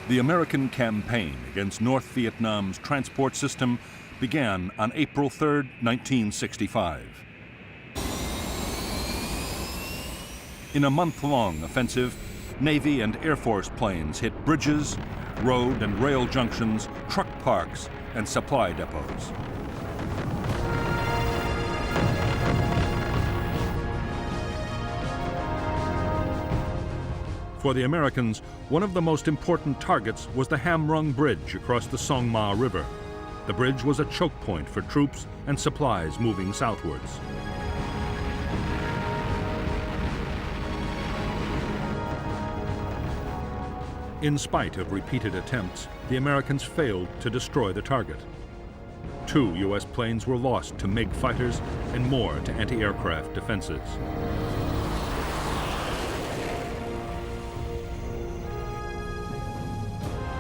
The American campaign against North Vietnam's transport system began on April 3, 1965. In a month-long offensive, Navy and Air Force planes hit bridges, road and rail junctions, truck parks, and supply depots. For the Americans, one of the most important targets was the Ham Rung Bridge across the Song Ma River. The bridge was a choke point for troops and supplies moving southwards. In spite of repeated attempts, the Americans failed to destroy the target. 2 U.S. planes were lost to MiG fighters and more to anti-aircraft defenses.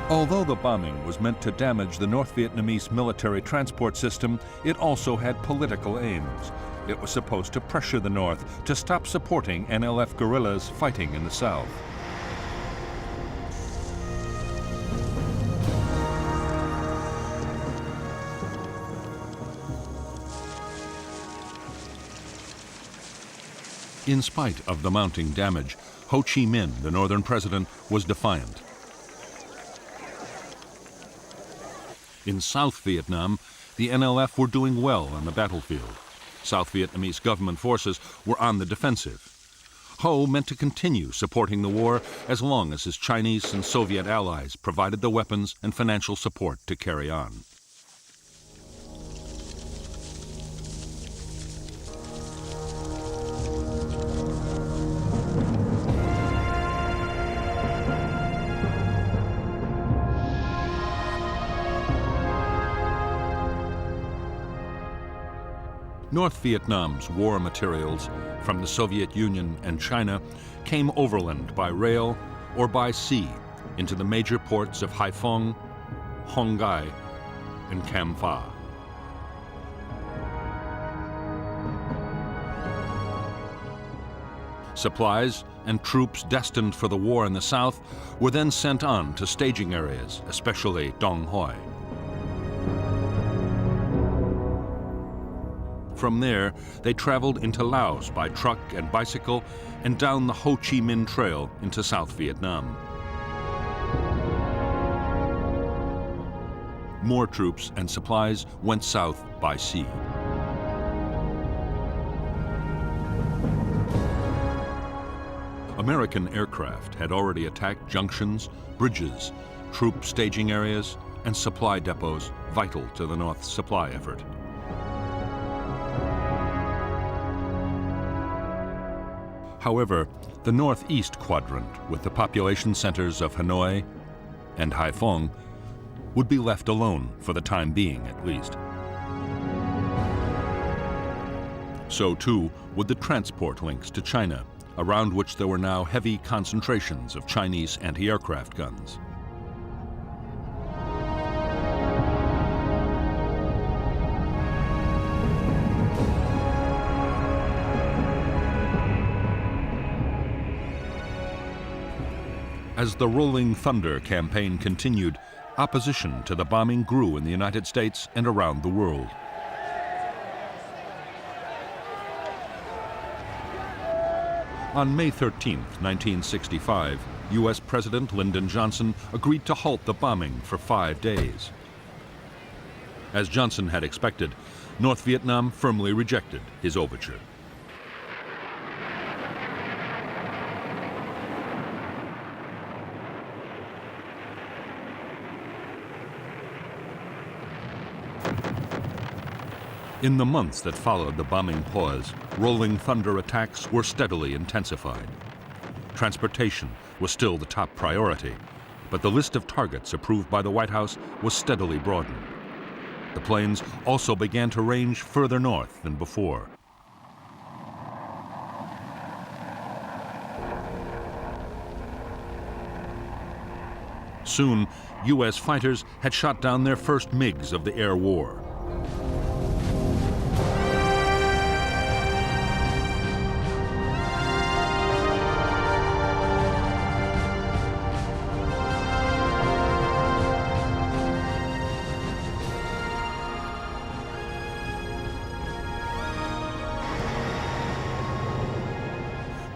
Although the bombing was meant to damage the North Vietnamese military transport system, it also had political aims. It was supposed to pressure the North to stop supporting NLF guerrillas fighting in the South. In spite of the mounting damage, Ho Chi Minh, the northern president, was defiant. In South Vietnam, the NLF were doing well on the battlefield. South Vietnamese government forces were on the defensive. Ho meant to continue supporting the war as long as his Chinese and Soviet allies provided the weapons and financial support to carry on. North Vietnam's war materials from the Soviet Union and China came overland by rail or by sea into the major ports of Haiphong, Hon Gai, and Cam Pha. Supplies and troops destined for the war in the south were then sent on to staging areas, especially Dong Hoi. From there, they traveled into Laos by truck and bicycle and down the Ho Chi Minh Trail into South Vietnam. More troops and supplies went south by sea. American aircraft had already attacked junctions, bridges, troop staging areas, and supply depots vital to the North's supply effort. However, the northeast quadrant, with the population centers of Hanoi and Haiphong, would be left alone for the time being, at least. So too would the transport links to China, around which there were now heavy concentrations of Chinese anti-aircraft guns. As the Rolling Thunder campaign continued, opposition to the bombing grew in the United States and around the world. On May 13, 1965, U.S. President Lyndon Johnson agreed to halt the bombing for 5 days. As Johnson had expected, North Vietnam firmly rejected his overture. In the months that followed the bombing pause, Rolling Thunder attacks were steadily intensified. Transportation was still the top priority, but the list of targets approved by the White House was steadily broadened. The planes also began to range further north than before. Soon, U.S. fighters had shot down their first MiGs of the air war.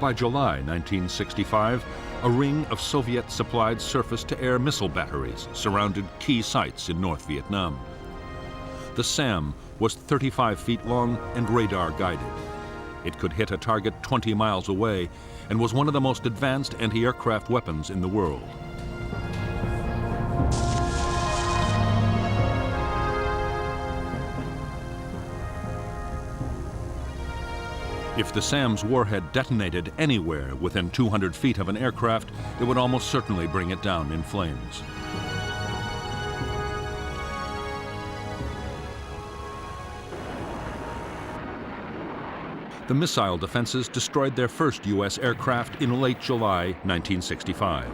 By July 1965, a ring of Soviet-supplied surface-to-air missile batteries surrounded key sites in North Vietnam. The SAM was 35 feet long and radar-guided. It could hit a target 20 miles away and was one of the most advanced anti-aircraft weapons in the world. If the SAM's warhead detonated anywhere within 200 feet of an aircraft, it would almost certainly bring it down in flames. The missile defenses destroyed their first U.S. aircraft in late July 1965.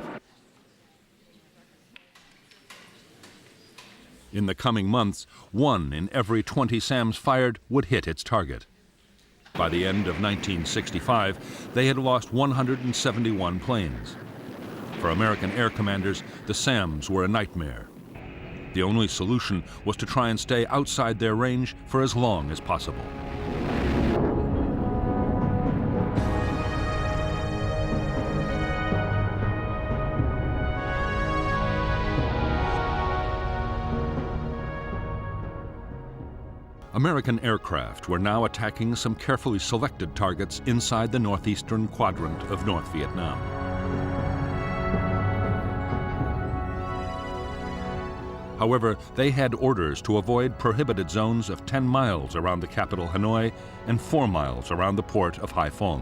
In the coming months, 1 in every 20 SAMs fired would hit its target. By the end of 1965, they had lost 171 planes. For American air commanders, the SAMs were a nightmare. The only solution was to try and stay outside their range for as long as possible. American aircraft were now attacking some carefully selected targets inside the northeastern quadrant of North Vietnam. However, they had orders to avoid prohibited zones of 10 miles around the capital Hanoi and 4 miles around the port of Haiphong.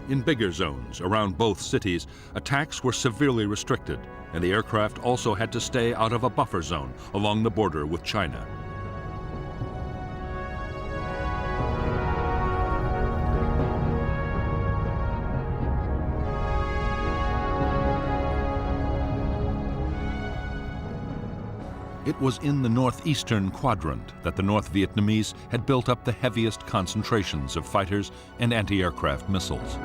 In bigger zones around both cities, attacks were severely restricted, and the aircraft also had to stay out of a buffer zone along the border with China. It was in the northeastern quadrant that the North Vietnamese had built up the heaviest concentrations of fighters and anti-aircraft missiles.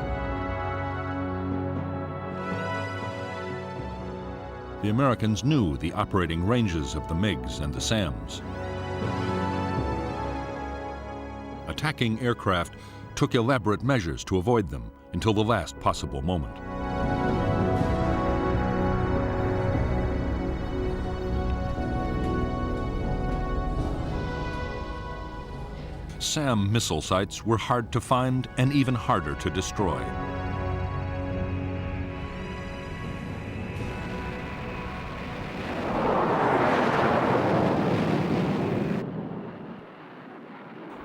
The Americans knew the operating ranges of the MiGs and the SAMs. Attacking aircraft took elaborate measures to avoid them until the last possible moment. SAM missile sites were hard to find and even harder to destroy.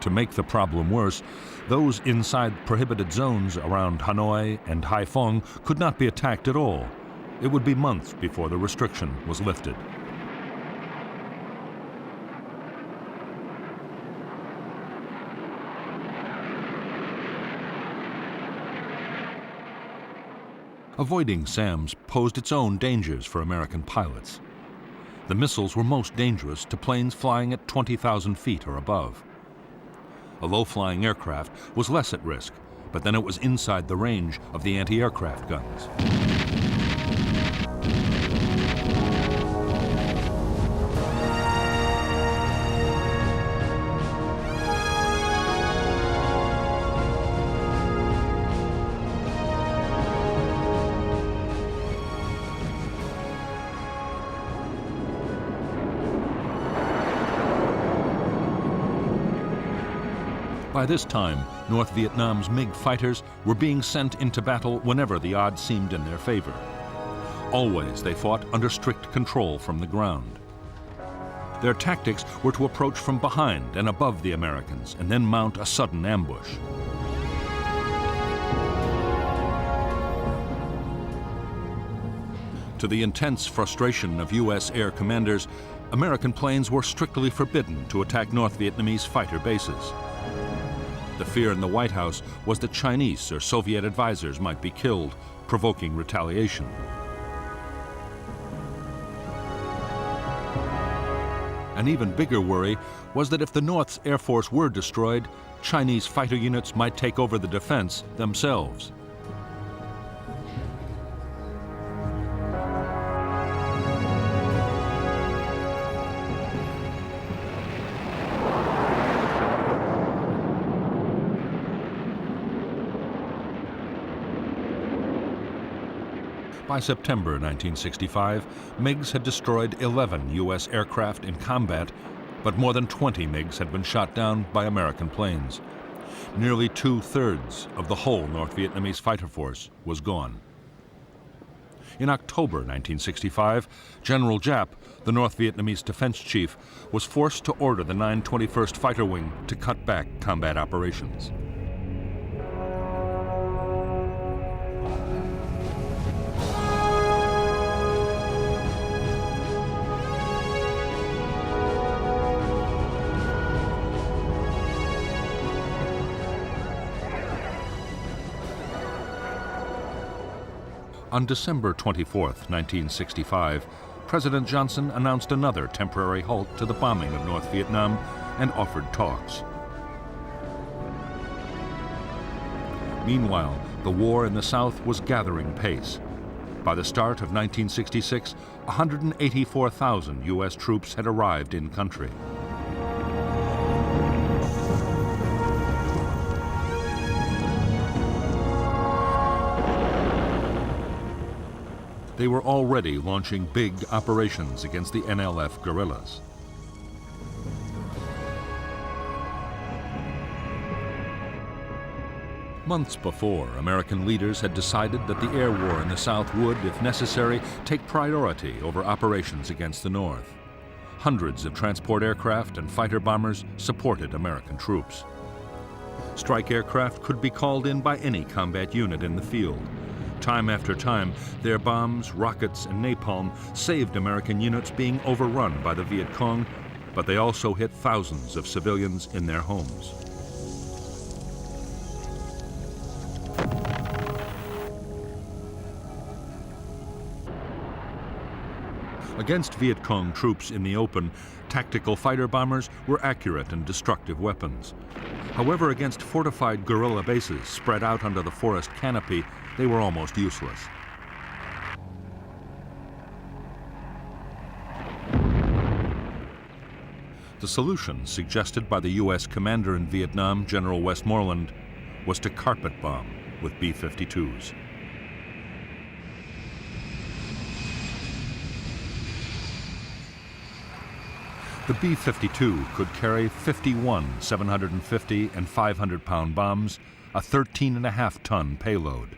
To make the problem worse, those inside prohibited zones around Hanoi and Haiphong could not be attacked at all. It would be months before the restriction was lifted. Avoiding SAMs posed its own dangers for American pilots. The missiles were most dangerous to planes flying at 20,000 feet or above. A low-flying aircraft was less at risk, but then it was inside the range of the anti-aircraft guns. By this time, North Vietnam's MiG fighters were being sent into battle whenever the odds seemed in their favor. Always they fought under strict control from the ground. Their tactics were to approach from behind and above the Americans and then mount a sudden ambush. To the intense frustration of U.S. air commanders, American planes were strictly forbidden to attack North Vietnamese fighter bases. The fear in the White House was that Chinese or Soviet advisors might be killed, provoking retaliation. An even bigger worry was that if the North's Air Force were destroyed, Chinese fighter units might take over the defense themselves. By September 1965, MiGs had destroyed 11 U.S. aircraft in combat, but more than 20 MiGs had been shot down by American planes. Nearly 2/3 of the whole North Vietnamese fighter force was gone. In October 1965, General Giap, the North Vietnamese defense chief, was forced to order the 921st Fighter Wing to cut back combat operations. On December 24, 1965, President Johnson announced another temporary halt to the bombing of North Vietnam and offered talks. Meanwhile, the war in the South was gathering pace. By the start of 1966, 184,000 U.S. troops had arrived in country. They were already launching big operations against the NLF guerrillas. Months before, American leaders had decided that the air war in the South would, if necessary, take priority over operations against the North. Hundreds of transport aircraft and fighter bombers supported American troops. Strike aircraft could be called in by any combat unit in the field. Time after time, their bombs, rockets, and napalm saved American units being overrun by the Viet Cong, but they also hit thousands of civilians in their homes. Against Viet Cong troops in the open, tactical fighter bombers were accurate and destructive weapons. However, against fortified guerrilla bases spread out under the forest canopy, they were almost useless. The solution suggested by the U.S. commander in Vietnam, General Westmoreland, was to carpet bomb with B-52s. The B-52 could carry 51 750 and 500-pound bombs, a 13.5-ton payload.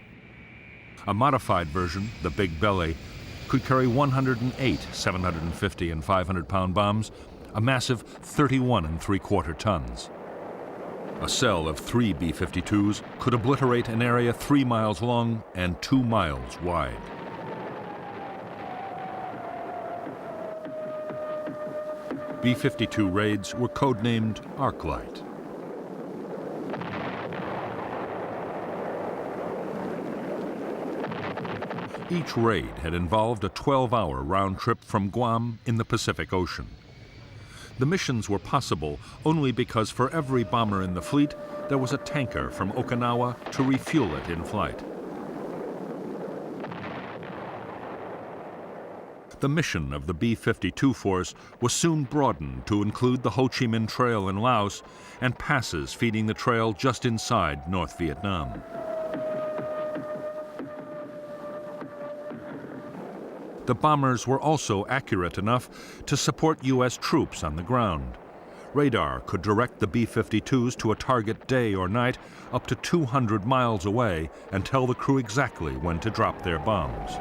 A modified version, the Big Belly, could carry 108 750 and 500-pound bombs, a massive 31.75 tons. A cell of 3 B-52s could obliterate an area 3 miles long and 2 miles wide. B-52 raids were codenamed Arclight. Each raid had involved a 12-hour round trip from Guam in the Pacific Ocean. The missions were possible only because for every bomber in the fleet, there was a tanker from Okinawa to refuel it in flight. The mission of the B-52 force was soon broadened to include the Ho Chi Minh Trail in Laos and passes feeding the trail just inside North Vietnam. The bombers were also accurate enough to support U.S. troops on the ground. Radar could direct the B-52s to a target day or night up to 200 miles away and tell the crew exactly when to drop their bombs.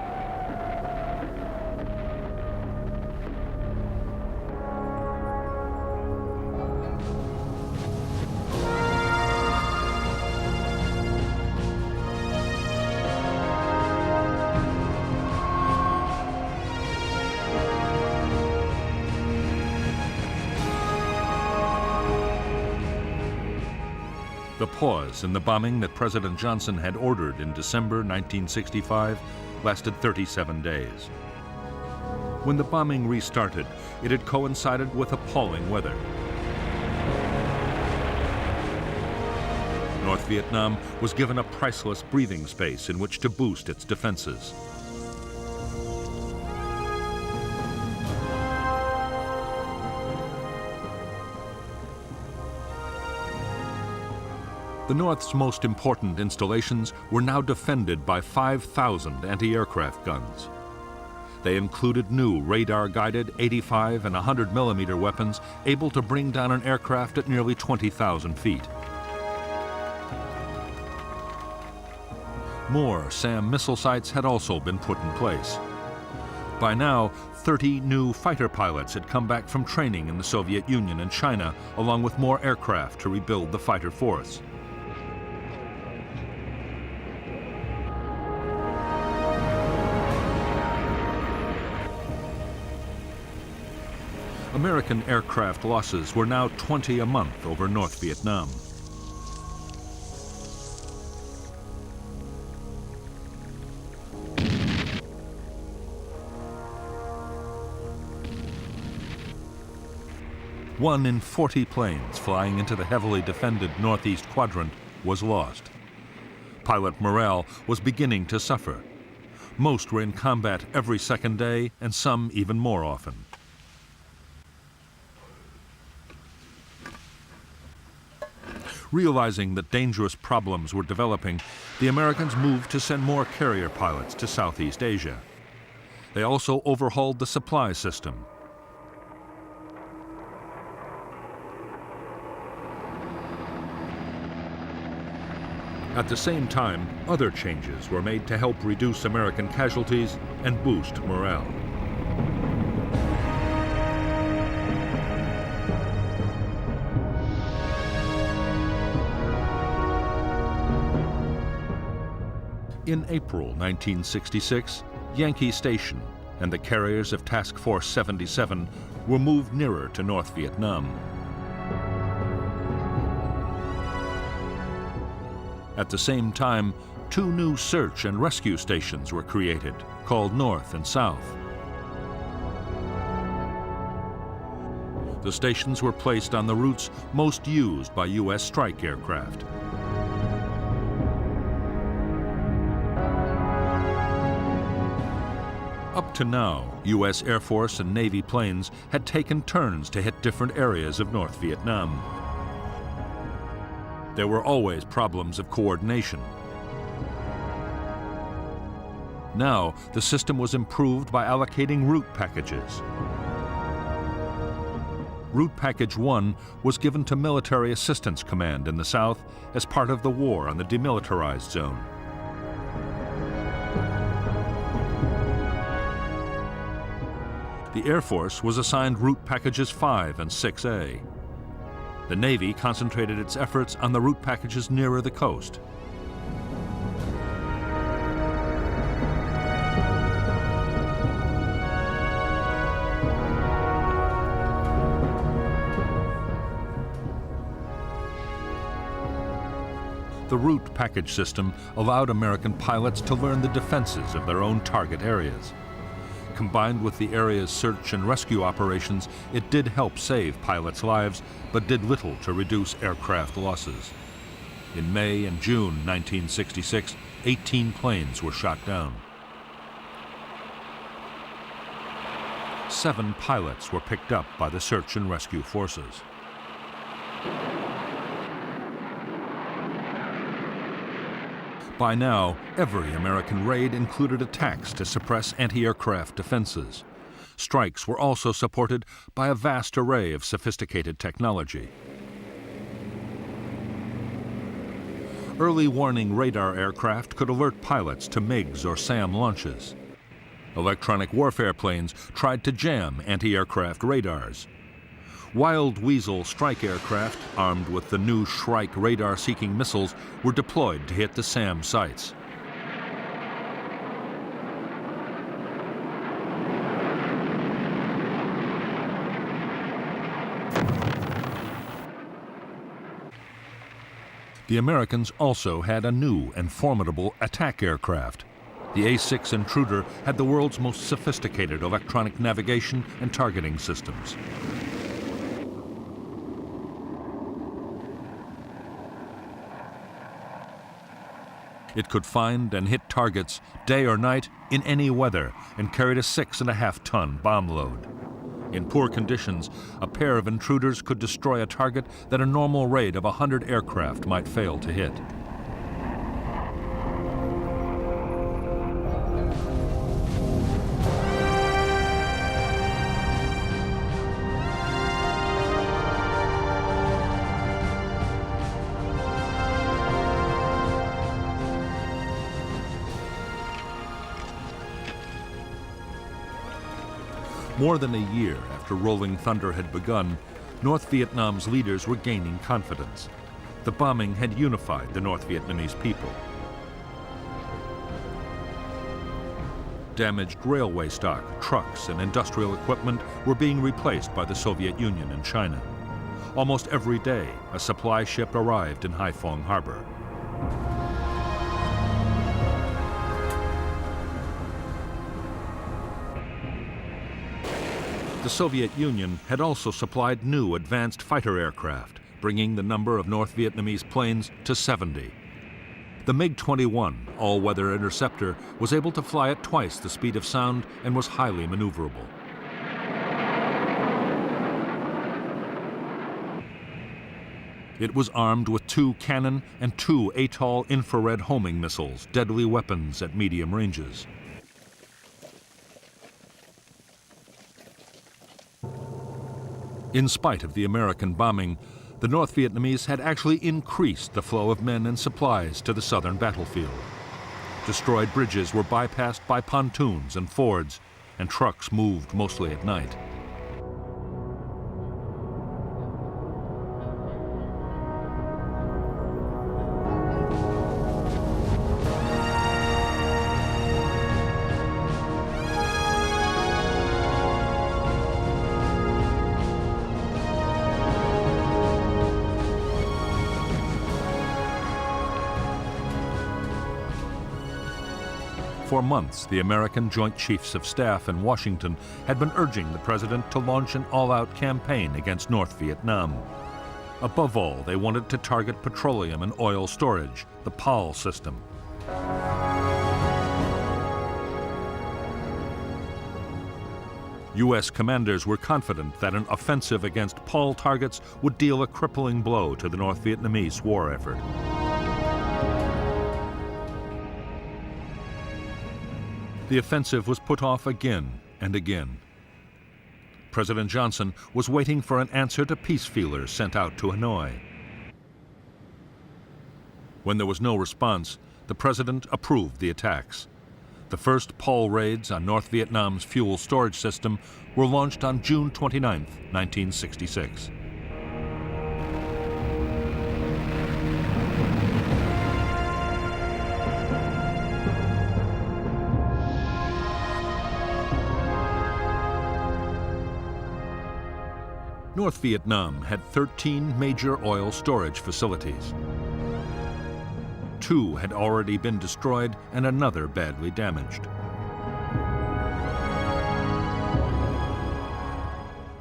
The pause in the bombing that President Johnson had ordered in December 1965 lasted 37 days. When the bombing restarted, it had coincided with appalling weather. North Vietnam was given a priceless breathing space in which to boost its defenses. The North's most important installations were now defended by 5,000 anti-aircraft guns. They included new radar-guided 85 and 100 millimeter weapons able to bring down an aircraft at nearly 20,000 feet. More SAM missile sites had also been put in place. By now, 30 new fighter pilots had come back from training in the Soviet Union and China, along with more aircraft to rebuild the fighter force. American aircraft losses were now 20 a month over North Vietnam. One in 40 planes flying into the heavily defended northeast quadrant was lost. Pilot morale was beginning to suffer. Most were in combat every second day, and some even more often. Realizing that dangerous problems were developing, the Americans moved to send more carrier pilots to Southeast Asia. They also overhauled the supply system. At the same time, other changes were made to help reduce American casualties and boost morale. In April 1966, Yankee Station and the carriers of Task Force 77 were moved nearer to North Vietnam. At the same time, 2 new search and rescue stations were created, called North and South. The stations were placed on the routes most used by U.S. strike aircraft. Up to now, U.S. Air Force and Navy planes had taken turns to hit different areas of North Vietnam. There were always problems of coordination. Now, the system was improved by allocating route packages. Route Package 1 was given to Military Assistance Command in the South as part of the war on the demilitarized zone. The Air Force was assigned Route Packages 5 and 6A. The Navy concentrated its efforts on the route packages nearer the coast. The route package system allowed American pilots to learn the defenses of their own target areas. Combined with the area's search and rescue operations, it did help save pilots' lives, but did little to reduce aircraft losses. In May and June 1966, 18 planes were shot down. 7 pilots were picked up by the search and rescue forces. By now, every American raid included attacks to suppress anti-aircraft defenses. Strikes were also supported by a vast array of sophisticated technology. Early warning radar aircraft could alert pilots to MiGs or SAM launches. Electronic warfare planes tried to jam anti-aircraft radars. Wild Weasel strike aircraft, armed with the new Shrike radar-seeking missiles, were deployed to hit the SAM sites. The Americans also had a new and formidable attack aircraft. The A-6 Intruder had the world's most sophisticated electronic navigation and targeting systems. It could find and hit targets day or night in any weather and carried a 6.5-ton bomb load. In poor conditions, a pair of intruders could destroy a target that a normal raid of 100 aircraft might fail to hit. More than a year after Rolling Thunder had begun, North Vietnam's leaders were gaining confidence. The bombing had unified the North Vietnamese people. Damaged railway stock, trucks, and industrial equipment were being replaced by the Soviet Union and China. Almost every day, a supply ship arrived in Haiphong Harbor. The Soviet Union had also supplied new advanced fighter aircraft, bringing the number of North Vietnamese planes to 70. The MiG-21 all-weather interceptor was able to fly at twice the speed of sound and was highly maneuverable. It was armed with 2 cannon and 2 Atoll infrared homing missiles, deadly weapons at medium ranges. In spite of the American bombing, the North Vietnamese had actually increased the flow of men and supplies to the southern battlefield. Destroyed bridges were bypassed by pontoons and fords, and trucks moved mostly at night. For months, the American Joint Chiefs of Staff in Washington had been urging the president to launch an all-out campaign against North Vietnam. Above all, they wanted to target petroleum and oil storage, the PAL system. U.S. commanders were confident that an offensive against PAL targets would deal a crippling blow to the North Vietnamese war effort. The offensive was put off again and again. President Johnson was waiting for an answer to peace feelers sent out to Hanoi. When there was no response, the president approved the attacks. The first PAL raids on North Vietnam's fuel storage system were launched on June 29, 1966. North Vietnam had 13 major oil storage facilities. 2 had already been destroyed and another badly damaged.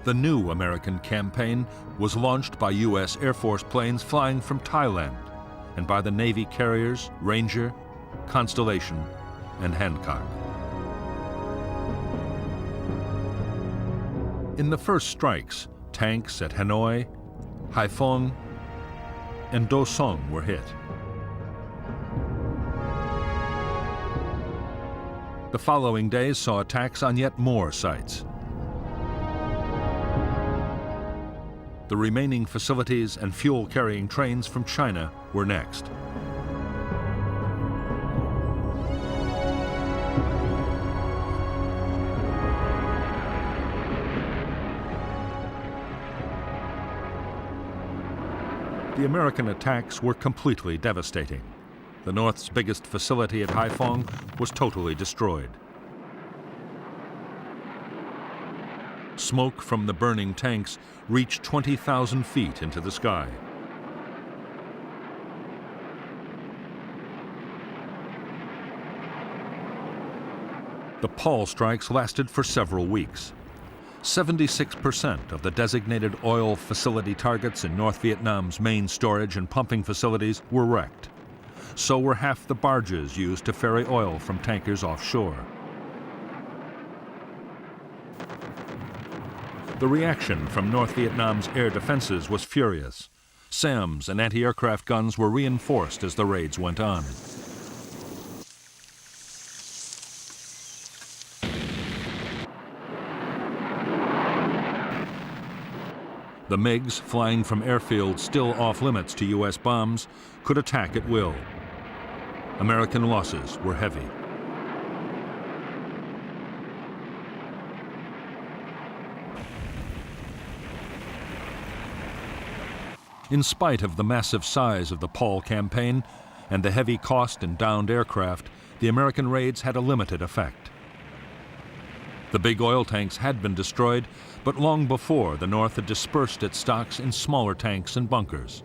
The new American campaign was launched by U.S. Air Force planes flying from Thailand and by the Navy carriers Ranger, Constellation, and Hancock. In the first strikes, tanks at Hanoi, Haiphong, and Do Song were hit. The following days saw attacks on yet more sites. The remaining facilities and fuel-carrying trains from China were next. The American attacks were completely devastating. The North's biggest facility at Haiphong was totally destroyed. Smoke from the burning tanks reached 20,000 feet into the sky. The PAL strikes lasted for several weeks. 76% of the designated oil facility targets in North Vietnam's main storage and pumping facilities were wrecked. So were half the barges used to ferry oil from tankers offshore. The reaction from North Vietnam's air defenses was furious. SAMs and anti-aircraft guns were reinforced as the raids went on. The MiGs, flying from airfields still off-limits to U.S. bombs, could attack at will. American losses were heavy. In spite of the massive size of the Paul campaign and the heavy cost in downed aircraft, the American raids had a limited effect. The big oil tanks had been destroyed, but long before, the North had dispersed its stocks in smaller tanks and bunkers.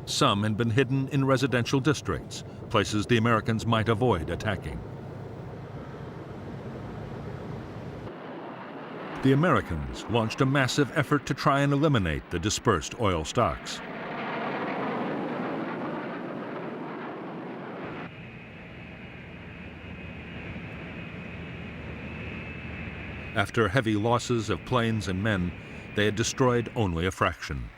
Some had been hidden in residential districts, places the Americans might avoid attacking. The Americans launched a massive effort to try and eliminate the dispersed oil stocks. After heavy losses of planes and men, they had destroyed only a fraction.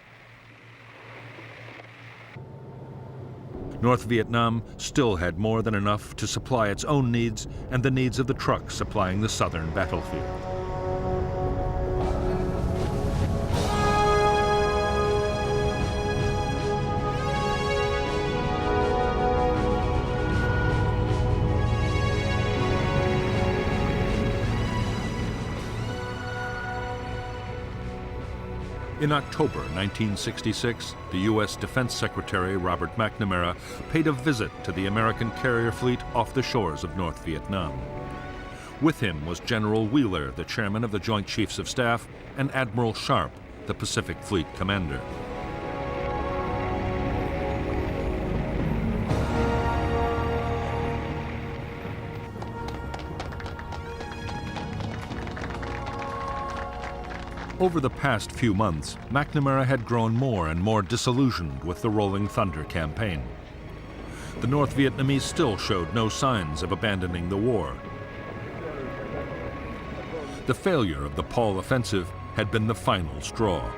North Vietnam still had more than enough to supply its own needs and the needs of the trucks supplying the southern battlefield. In October 1966, the U.S. Defense Secretary Robert McNamara paid a visit to the American carrier fleet off the shores of North Vietnam. With him was General Wheeler, the chairman of the Joint Chiefs of Staff, and Admiral Sharp, the Pacific Fleet commander. Over the past few months, McNamara had grown more and more disillusioned with the Rolling Thunder campaign. The North Vietnamese still showed no signs of abandoning the war. The failure of the Paul offensive had been the final straw.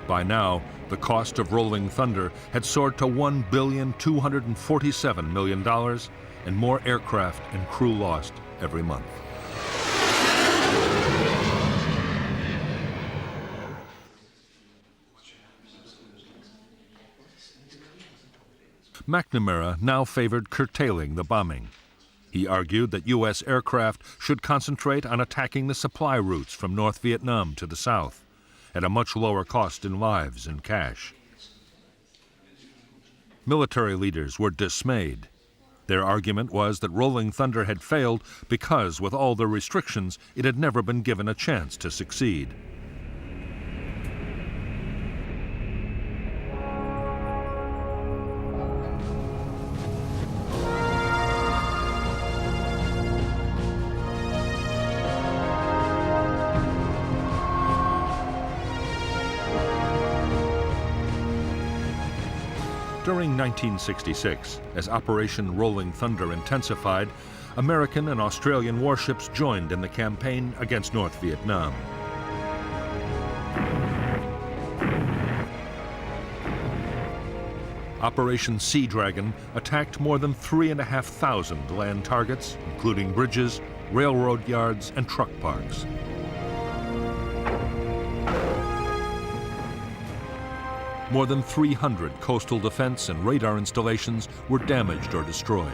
By now, the cost of Rolling Thunder had soared to $1,247 million, and more aircraft and crew lost every month. McNamara now favored curtailing the bombing. He argued that U.S. aircraft should concentrate on attacking the supply routes from North Vietnam to the south, at a much lower cost in lives and cash. Military leaders were dismayed. Their argument was that Rolling Thunder had failed because, with all the restrictions, it had never been given a chance to succeed. During 1966, as Operation Rolling Thunder intensified, American and Australian warships joined in the campaign against North Vietnam. Operation Sea Dragon attacked more than 3,500 land targets, including bridges, railroad yards, and truck parks. More than 300 coastal defense and radar installations were damaged or destroyed.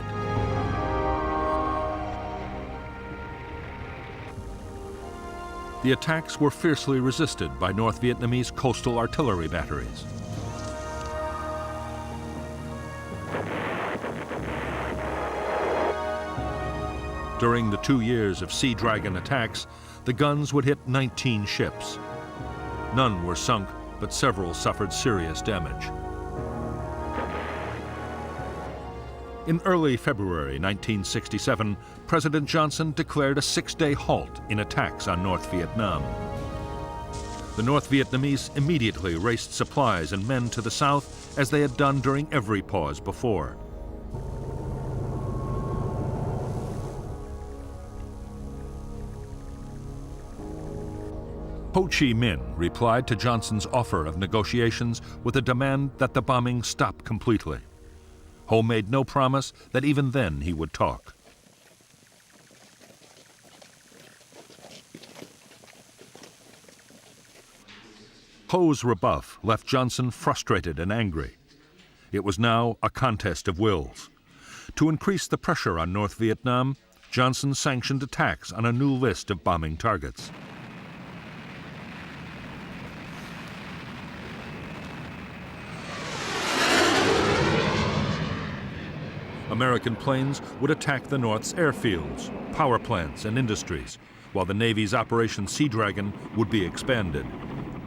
The attacks were fiercely resisted by North Vietnamese coastal artillery batteries. During the 2 years of Sea Dragon attacks, the guns would hit 19 ships. None were sunk, but several suffered serious damage. In early February 1967, President Johnson declared a 6-day halt in attacks on North Vietnam. The North Vietnamese immediately raced supplies and men to the south, as they had done during every pause before. Ho Chi Minh replied to Johnson's offer of negotiations with a demand that the bombing stop completely. Ho made no promise that even then he would talk. Ho's rebuff left Johnson frustrated and angry. It was now a contest of wills. To increase the pressure on North Vietnam, Johnson sanctioned attacks on a new list of bombing targets. American planes would attack the North's airfields, power plants, and industries, while the Navy's Operation Sea Dragon would be expanded.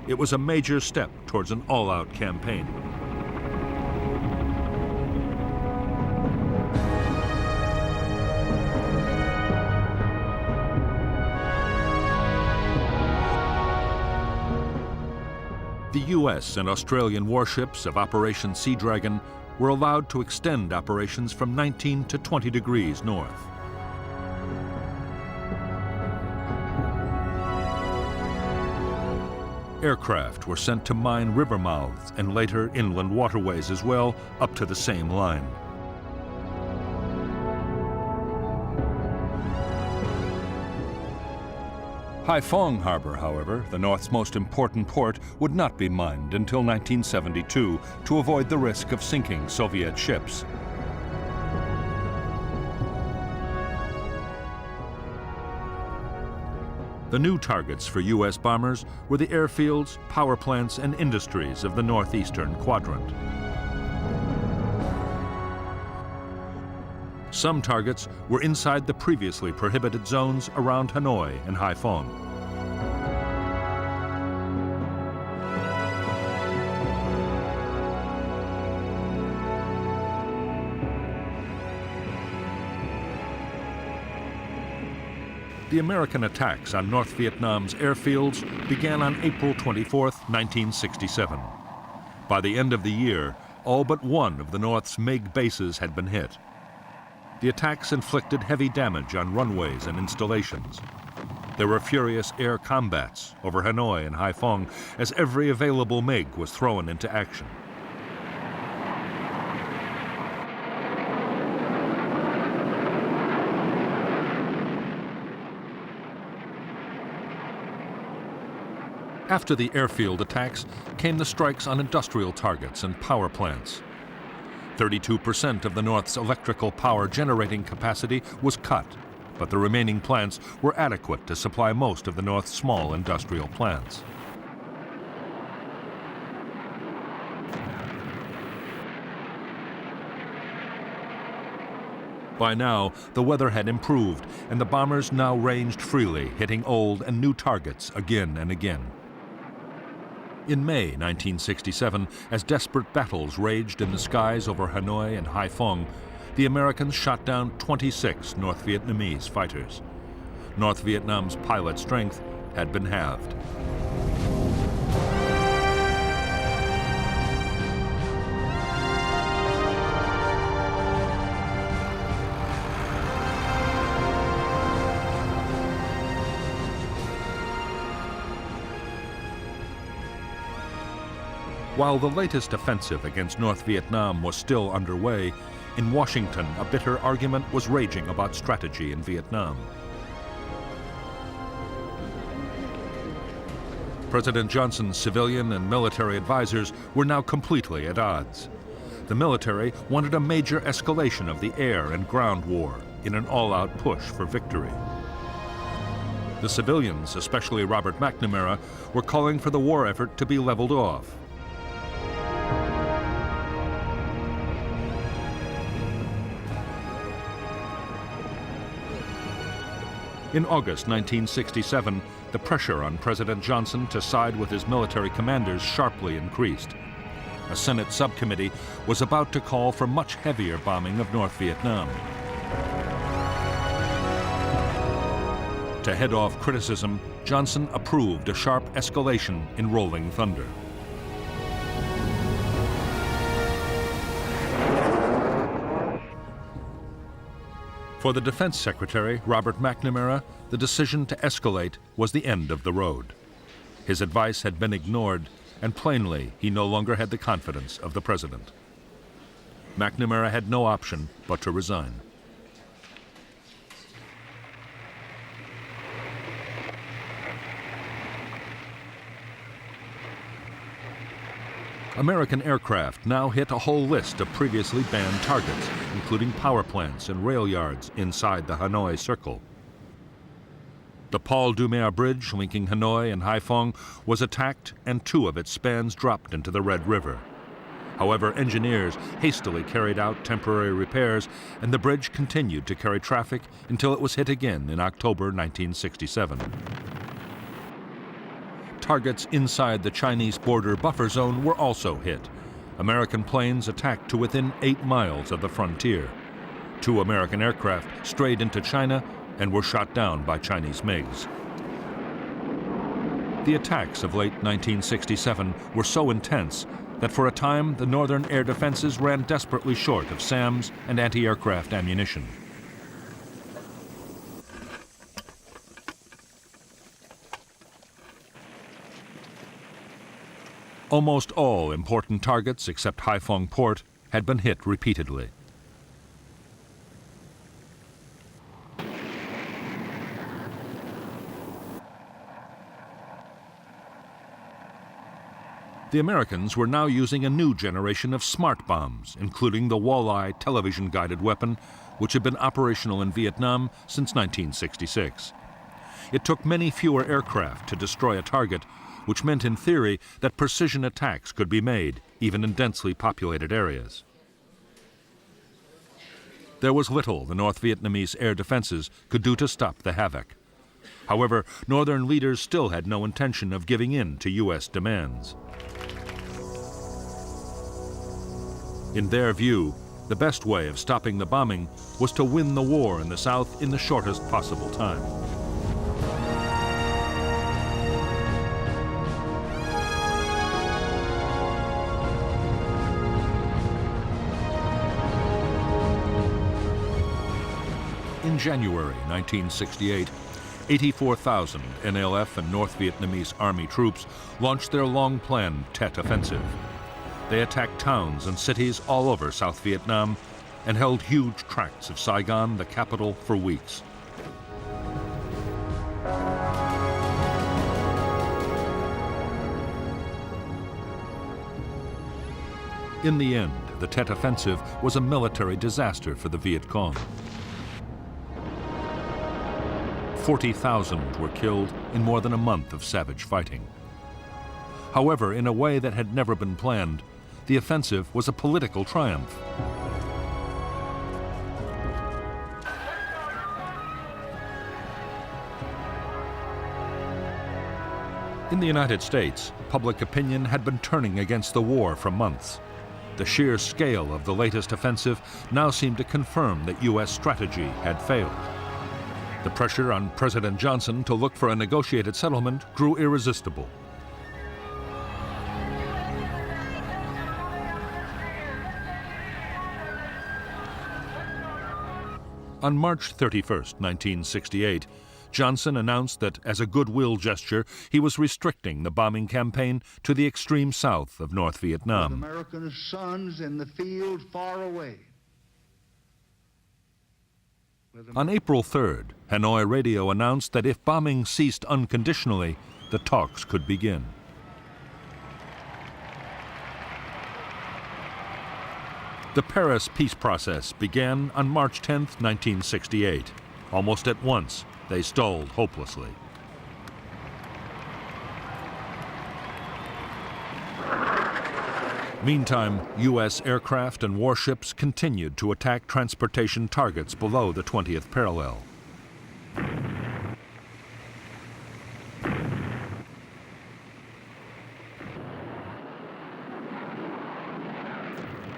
It was a major step towards an all-out campaign. The U.S. and Australian warships of Operation Sea Dragon were allowed to extend operations from 19 to 20 degrees north. Aircraft were sent to mine river mouths and later inland waterways as well, up to the same line. Haiphong Harbor, however, the North's most important port, would not be mined until 1972 to avoid the risk of sinking Soviet ships. The new targets for U.S. bombers were the airfields, power plants, and industries of the northeastern quadrant. Some targets were inside the previously prohibited zones around Hanoi and Haiphong. The American attacks on North Vietnam's airfields began on April 24, 1967. By the end of the year, all but one of the North's MiG bases had been hit. The attacks inflicted heavy damage on runways and installations. There were furious air combats over Hanoi and Haiphong as every available MiG was thrown into action. After the airfield attacks came the strikes on industrial targets and power plants. 32% of the North's electrical power generating capacity was cut, but the remaining plants were adequate to supply most of the North's small industrial plants. By now, the weather had improved, and the bombers now ranged freely, hitting old and new targets again and again. In May 1967, as desperate battles raged in the skies over Hanoi and Haiphong, the Americans shot down 26 North Vietnamese fighters. North Vietnam's pilot strength had been halved. While the latest offensive against North Vietnam was still underway, in Washington a bitter argument was raging about strategy in Vietnam. President Johnson's civilian and military advisors were now completely at odds. The military wanted a major escalation of the air and ground war in an all-out push for victory. The civilians, especially Robert McNamara, were calling for the war effort to be leveled off. In August 1967, the pressure on President Johnson to side with his military commanders sharply increased. A Senate subcommittee was about to call for much heavier bombing of North Vietnam. To head off criticism, Johnson approved a sharp escalation in Rolling Thunder. For the Defense Secretary, Robert McNamara, the decision to escalate was the end of the road. His advice had been ignored, and plainly he no longer had the confidence of the president. McNamara had no option but to resign. American aircraft now hit a whole list of previously banned targets, including power plants and rail yards inside the Hanoi Circle. The Paul Doumer Bridge linking Hanoi and Haiphong was attacked, and 2 of its spans dropped into the Red River. However, engineers hastily carried out temporary repairs, and the bridge continued to carry traffic until it was hit again in October 1967. Targets inside the Chinese border buffer zone were also hit. American planes attacked to within 8 miles of the frontier. 2 American aircraft strayed into China and were shot down by Chinese MiGs. The attacks of late 1967 were so intense that for a time the northern air defenses ran desperately short of SAMs and anti-aircraft ammunition. Almost all important targets except Haiphong Port had been hit repeatedly. The Americans were now using a new generation of smart bombs, including the Walleye television-guided weapon, which had been operational in Vietnam since 1966. It took many fewer aircraft to destroy a target, which meant in theory that precision attacks could be made, even in densely populated areas. There was little the North Vietnamese air defenses could do to stop the havoc. However, northern leaders still had no intention of giving in to U.S. demands. In their view, the best way of stopping the bombing was to win the war in the South in the shortest possible time. In January 1968, 84,000 NLF and North Vietnamese Army troops launched their long-planned Tet Offensive. They attacked towns and cities all over South Vietnam and held huge tracts of Saigon, the capital, for weeks. In the end, the Tet Offensive was a military disaster for the Viet Cong. 40,000 were killed in more than a month of savage fighting. However, in a way that had never been planned, the offensive was a political triumph. In the United States, public opinion had been turning against the war for months. The sheer scale of the latest offensive now seemed to confirm that U.S. strategy had failed. The pressure on President Johnson to look for a negotiated settlement grew irresistible. On March 31, 1968, Johnson announced that, as a goodwill gesture, he was restricting the bombing campaign to the extreme south of North Vietnam. With American sons in the field far away. On April 3rd, Hanoi radio announced that if bombing ceased unconditionally, the talks could begin. The Paris peace process began on March 10, 1968. Almost at once, they stalled hopelessly. Meantime, U.S. aircraft and warships continued to attack transportation targets below the 20th parallel.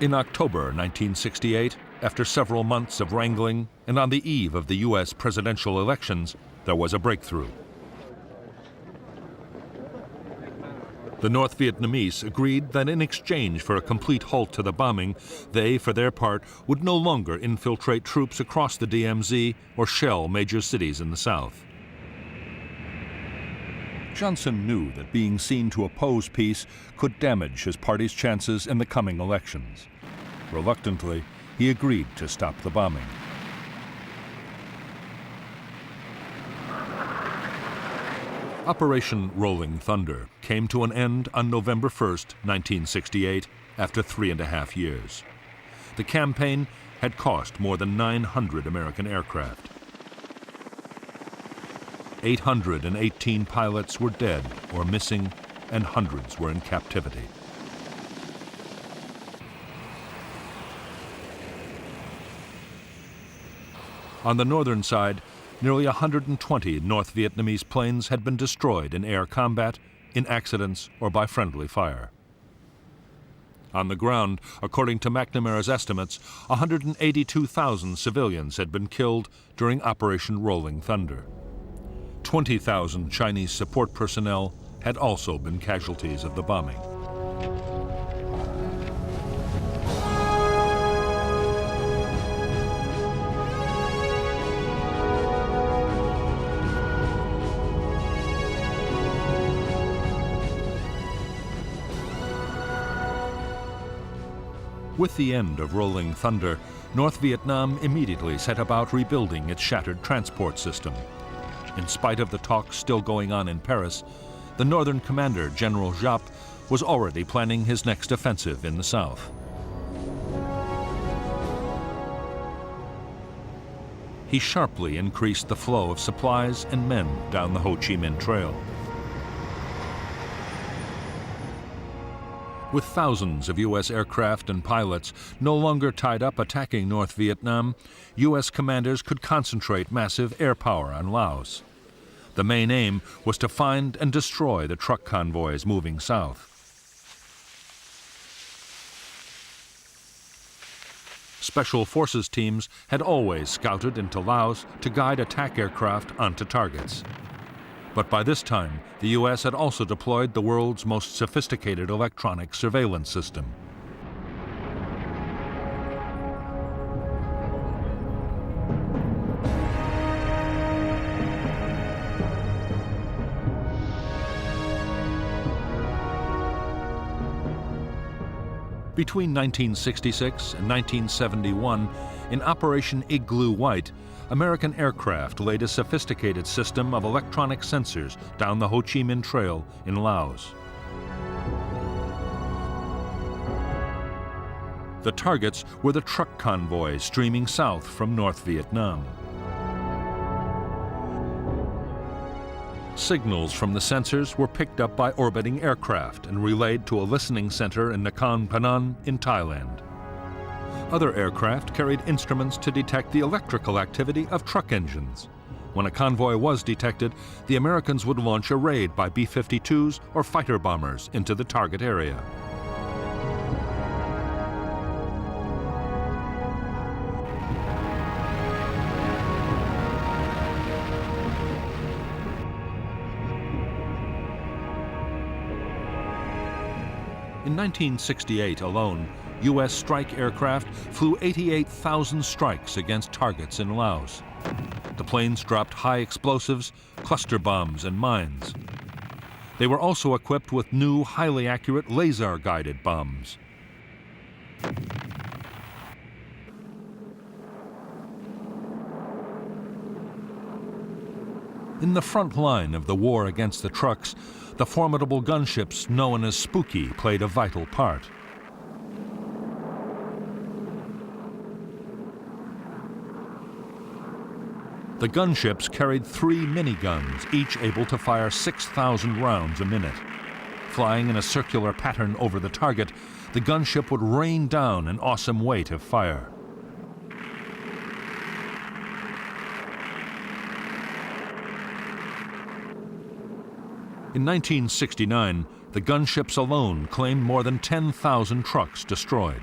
In October 1968, after several months of wrangling and on the eve of the U.S. presidential elections, there was a breakthrough. The North Vietnamese agreed that in exchange for a complete halt to the bombing, they, for their part, would no longer infiltrate troops across the DMZ or shell major cities in the south. Johnson knew that being seen to oppose peace could damage his party's chances in the coming elections. Reluctantly, he agreed to stop the bombing. Operation Rolling Thunder came to an end on November 1st, 1968, after 3.5 years. The campaign had cost more than 900 American aircraft. 818 pilots were dead or missing, and hundreds were in captivity. On the northern side, nearly 120 North Vietnamese planes had been destroyed in air combat, in accidents, or by friendly fire. On the ground, according to McNamara's estimates, 182,000 civilians had been killed during Operation Rolling Thunder. 20,000 Chinese support personnel had also been casualties of the bombing. With the end of Rolling Thunder, North Vietnam immediately set about rebuilding its shattered transport system. In spite of the talks still going on in Paris, the northern commander, General Giap, was already planning his next offensive in the south. He sharply increased the flow of supplies and men down the Ho Chi Minh Trail. With thousands of U.S. aircraft and pilots no longer tied up attacking North Vietnam, U.S. commanders could concentrate massive air power on Laos. The main aim was to find and destroy the truck convoys moving south. Special forces teams had always scouted into Laos to guide attack aircraft onto targets. But by this time, the U.S. had also deployed the world's most sophisticated electronic surveillance system. Between 1966 and 1971, in Operation Igloo White, American aircraft laid a sophisticated system of electronic sensors down the Ho Chi Minh Trail in Laos. The targets were the truck convoys streaming south from North Vietnam. Signals from the sensors were picked up by orbiting aircraft and relayed to a listening center in Nakhon Phanom in Thailand. Other aircraft carried instruments to detect the electrical activity of truck engines. When a convoy was detected, the Americans would launch a raid by B-52s or fighter bombers into the target area. In 1968 alone, U.S. strike aircraft flew 88,000 strikes against targets in Laos. The planes dropped high explosives, cluster bombs, and mines. They were also equipped with new, highly accurate laser-guided bombs. In the front line of the war against the trucks, the formidable gunships known as Spooky played a vital part. The gunships carried 3 miniguns, each able to fire 6,000 rounds a minute. Flying in a circular pattern over the target, the gunship would rain down an awesome weight of fire. In 1969, the gunships alone claimed more than 10,000 trucks destroyed.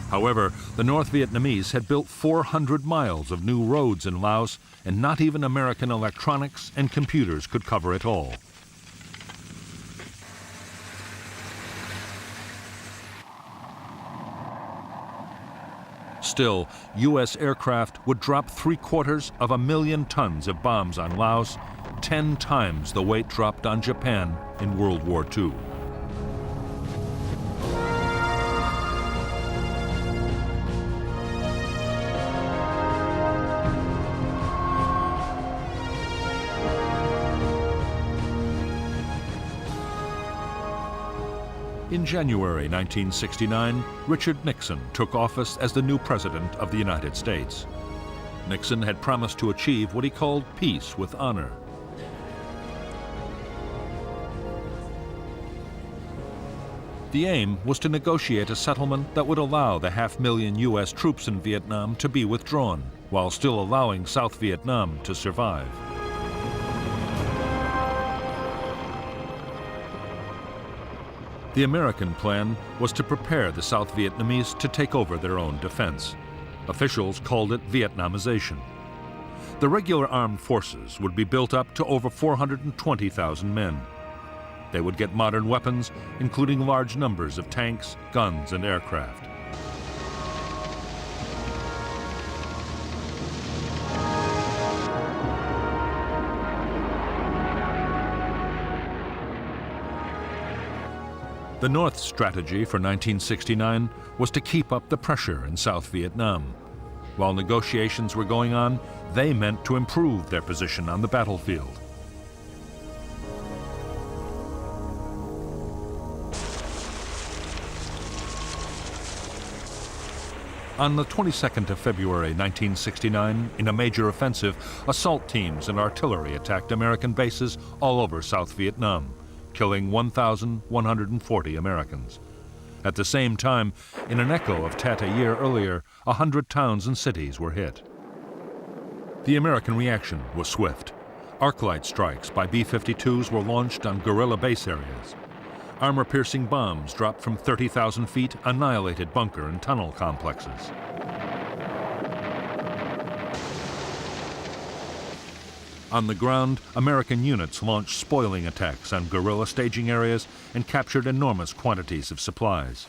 However, the North Vietnamese had built 400 miles of new roads in Laos, and not even American electronics and computers could cover it all. Still, U.S. aircraft would drop 750,000 tons of bombs on Laos, 10 times the weight dropped on Japan in World War II. In January 1969, Richard Nixon took office as the new President of the United States. Nixon had promised to achieve what he called peace with honor. The aim was to negotiate a settlement that would allow the 500,000 U.S. troops in Vietnam to be withdrawn, while still allowing South Vietnam to survive. The American plan was to prepare the South Vietnamese to take over their own defense. Officials called it Vietnamization. The regular armed forces would be built up to over 420,000 men. They would get modern weapons, including large numbers of tanks, guns, and aircraft. The North's strategy for 1969 was to keep up the pressure in South Vietnam. While negotiations were going on, they meant to improve their position on the battlefield. On the 22nd of February 1969, in a major offensive, assault teams and artillery attacked American bases all over South Vietnam, killing 1,140 Americans. At the same time, in an echo of Tet a year earlier, 100 towns and cities were hit. The American reaction was swift. Arc-light strikes by B-52s were launched on guerrilla base areas. Armor-piercing bombs dropped from 30,000 feet annihilated bunker and tunnel complexes. On the ground, American units launched spoiling attacks on guerrilla staging areas and captured enormous quantities of supplies.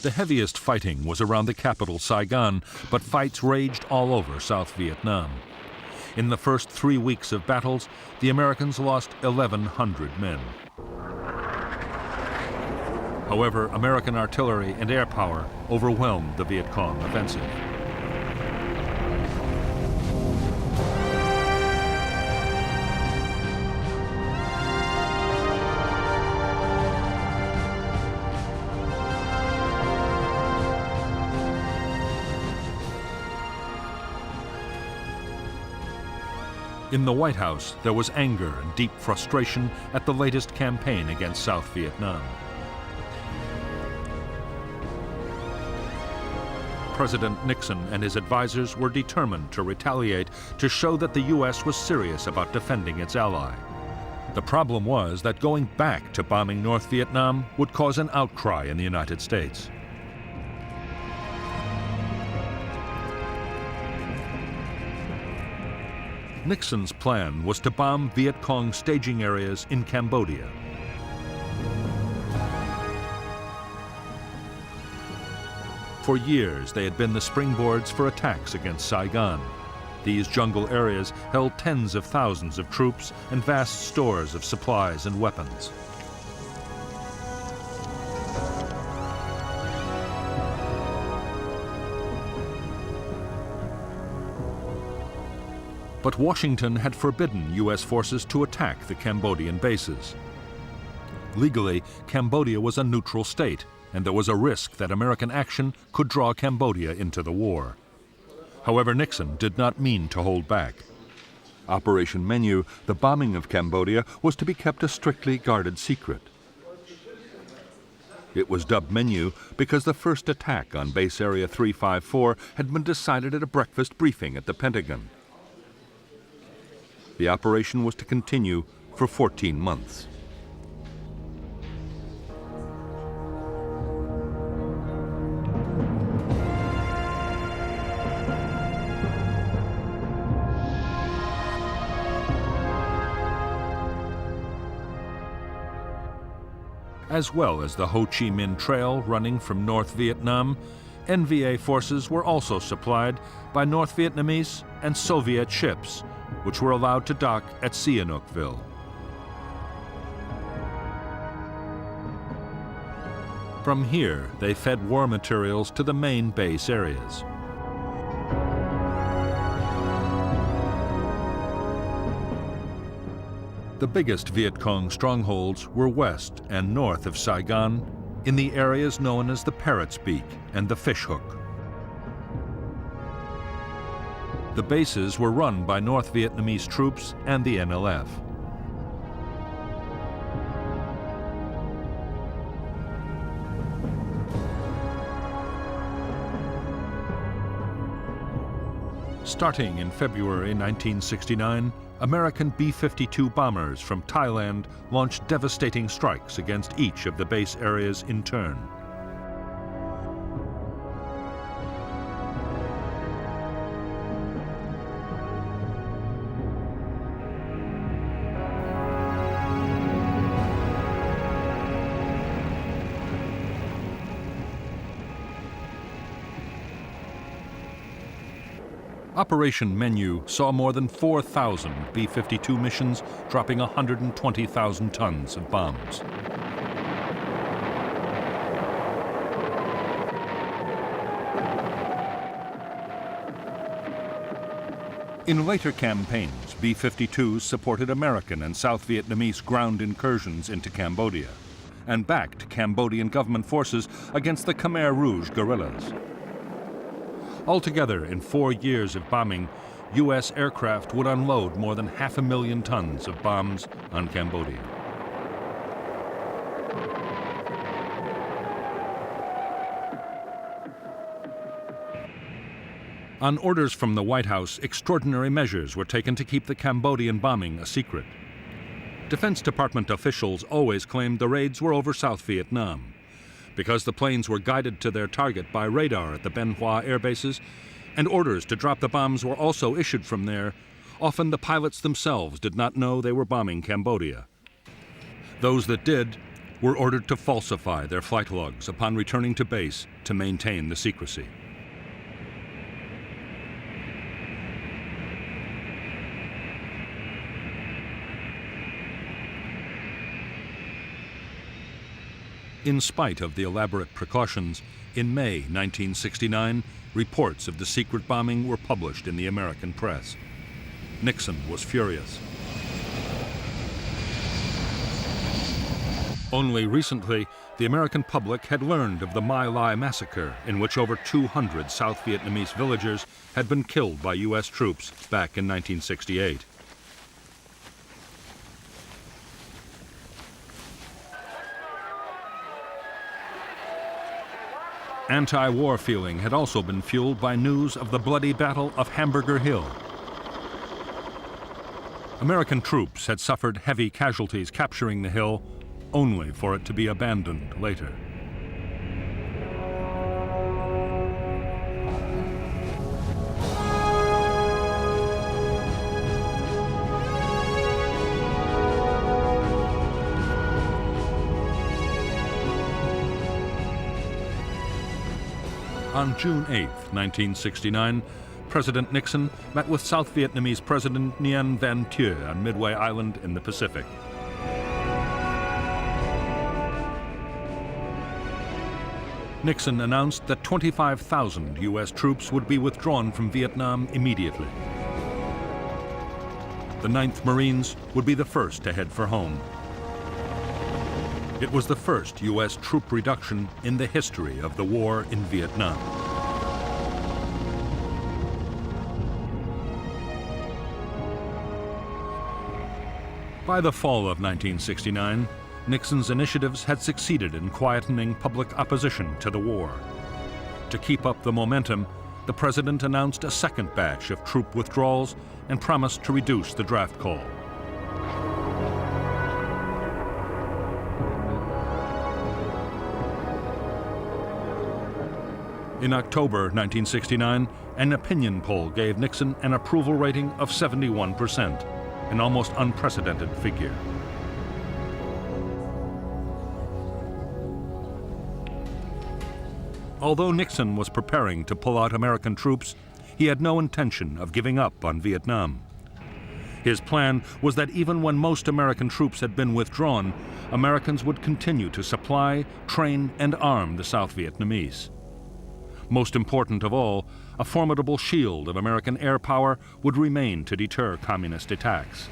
The heaviest fighting was around the capital, Saigon, but fights raged all over South Vietnam. In the first 3 weeks of battles, the Americans lost 1,100 men. However, American artillery and air power overwhelmed the Viet Cong offensive. In the White House, there was anger and deep frustration at the latest campaign against South Vietnam. President Nixon and his advisors were determined to retaliate to show that the U.S. was serious about defending its ally. The problem was that going back to bombing North Vietnam would cause an outcry in the United States. Nixon's plan was to bomb Viet Cong staging areas in Cambodia. For years, they had been the springboards for attacks against Saigon. These jungle areas held tens of thousands of troops and vast stores of supplies and weapons. But Washington had forbidden U.S. forces to attack the Cambodian bases. Legally, Cambodia was a neutral state, and there was a risk that American action could draw Cambodia into the war. However, Nixon did not mean to hold back. Operation Menu, the bombing of Cambodia, was to be kept a strictly guarded secret. It was dubbed Menu because the first attack on Base Area 354 had been decided at a breakfast briefing at the Pentagon. The operation was to continue for 14 months. As well as the Ho Chi Minh Trail running from North Vietnam, NVA forces were also supplied by North Vietnamese and Soviet ships, which were allowed to dock at Sihanoukville. From here, they fed war materials to the main base areas. The biggest Viet Cong strongholds were west and north of Saigon, in the areas known as the Parrot's Beak and the Fish Hook. The bases were run by North Vietnamese troops and the NLF. Starting in February 1969, American B-52 bombers from Thailand launched devastating strikes against each of the base areas in turn. Operation Menu saw more than 4,000 B-52 missions, dropping 120,000 tons of bombs. In later campaigns, B-52s supported American and South Vietnamese ground incursions into Cambodia and backed Cambodian government forces against the Khmer Rouge guerrillas. Altogether, in 4 years of bombing, U.S. aircraft would unload more than 500,000 tons of bombs on Cambodia. On orders from the White House, extraordinary measures were taken to keep the Cambodian bombing a secret. Defense Department officials always claimed the raids were over South Vietnam. Because the planes were guided to their target by radar at the Bien Hoa air bases, and orders to drop the bombs were also issued from there, often the pilots themselves did not know they were bombing Cambodia. Those that did were ordered to falsify their flight logs upon returning to base to maintain the secrecy. In spite of the elaborate precautions, in May 1969, reports of the secret bombing were published in the American press. Nixon was furious. Only recently, the American public had learned of the My Lai massacre, in which over 200 South Vietnamese villagers had been killed by U.S. troops back in 1968. Anti-war feeling had also been fueled by news of the bloody Battle of Hamburger Hill. American troops had suffered heavy casualties capturing the hill, only for it to be abandoned later. On June 8, 1969, President Nixon met with South Vietnamese President Nguyen Van Thieu on Midway Island in the Pacific. Nixon announced that 25,000 U.S. troops would be withdrawn from Vietnam immediately. The 9th Marines would be the first to head for home. It was the first U.S. troop reduction in the history of the war in Vietnam. By the fall of 1969, Nixon's initiatives had succeeded in quietening public opposition to the war. To keep up the momentum, the president announced a second batch of troop withdrawals and promised to reduce the draft call. In October 1969, an opinion poll gave Nixon an approval rating of 71%, an almost unprecedented figure. Although Nixon was preparing to pull out American troops, he had no intention of giving up on Vietnam. His plan was that even when most American troops had been withdrawn, Americans would continue to supply, train, and arm the South Vietnamese. Most important of all, a formidable shield of American air power would remain to deter communist attacks.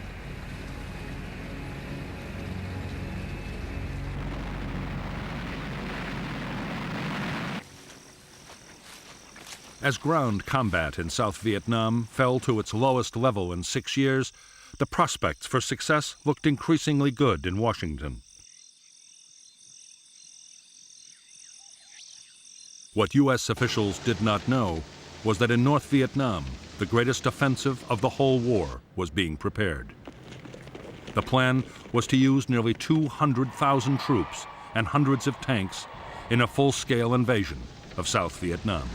As ground combat in South Vietnam fell to its lowest level in 6 years, the prospects for success looked increasingly good in Washington. What U.S. officials did not know was that in North Vietnam, the greatest offensive of the whole war was being prepared. The plan was to use nearly 200,000 troops and hundreds of tanks in a full-scale invasion of South Vietnam.